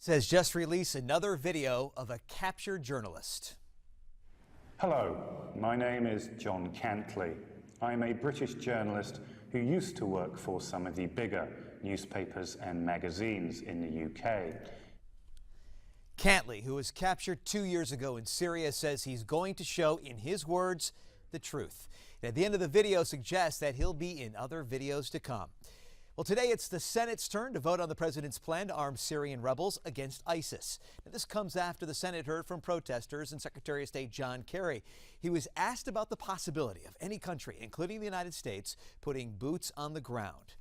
Says just released another video of a captured journalist. Hello, my name is John Cantley. I'm a British journalist who used to work for some of the bigger newspapers and magazines in the UK. Cantley, who was captured 2 years ago in Syria, says he's going to show, in his words, the truth. And at the end of the video suggests that he'll be in other videos to come. Well, today it's the Senate's turn to vote on the president's plan to arm Syrian rebels against ISIS. Now, this comes after the Senate heard from protesters and Secretary of State John Kerry. He was asked about the possibility of any country, including the United States, putting boots on the ground.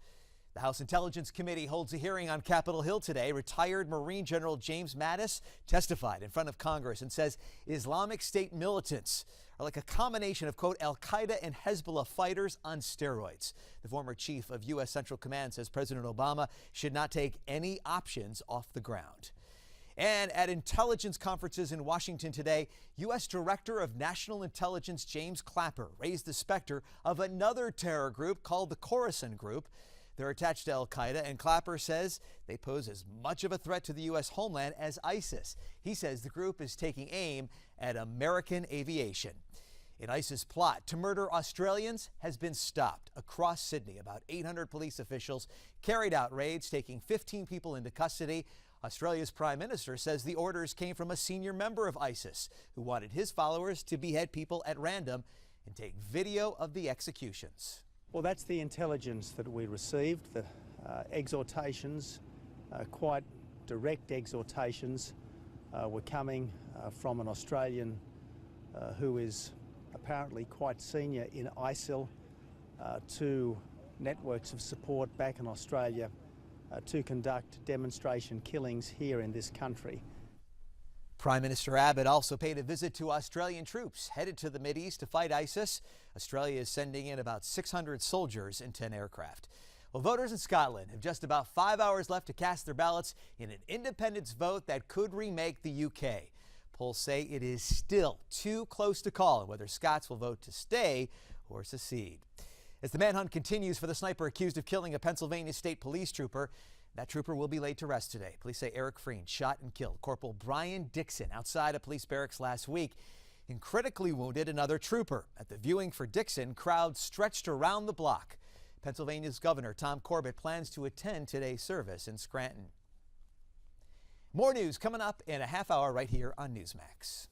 The House Intelligence Committee holds a hearing on Capitol Hill today. Retired Marine General James Mattis testified in front of Congress and says Islamic State militants are like a combination of, quote, Al-Qaeda and Hezbollah fighters on steroids. The former chief of U.S. Central Command says President Obama should not take any options off the ground. And at intelligence conferences in Washington today, U.S. Director of National Intelligence James Clapper raised the specter of another terror group called the Khorasan Group. They're attached to Al-Qaeda, and Clapper says they pose as much of a threat to the U.S. homeland as ISIS. He says the group is taking aim at American aviation. An ISIS plot to murder Australians has been stopped. Across Sydney, about 800 police officials carried out raids, taking 15 people into custody. Australia's Prime Minister says the orders came from a senior member of ISIS who wanted his followers to behead people at random and take video of the executions. Well, that's the intelligence that we received, the exhortations, quite direct exhortations, were coming from an Australian who is apparently quite senior in ISIL to networks of support back in Australia to conduct demonstration killings here in this country. Prime Minister Abbott also paid a visit to Australian troops headed to the Mideast to fight ISIS. Australia is sending in about 600 soldiers and 10 aircraft. Well, voters in Scotland have just about 5 hours left to cast their ballots in an independence vote that could remake the UK. Polls say it is still too close to call on whether Scots will vote to stay or secede. As the manhunt continues for the sniper accused of killing a Pennsylvania State Police trooper, that trooper will be laid to rest today. Police say Eric Freen shot and killed Corporal Brian Dixon outside a police barracks last week and critically wounded another trooper. At the viewing for Dixon, crowds stretched around the block. Pennsylvania's Governor Tom Corbett plans to attend today's service in Scranton. More news coming up in a half hour right here on Newsmax.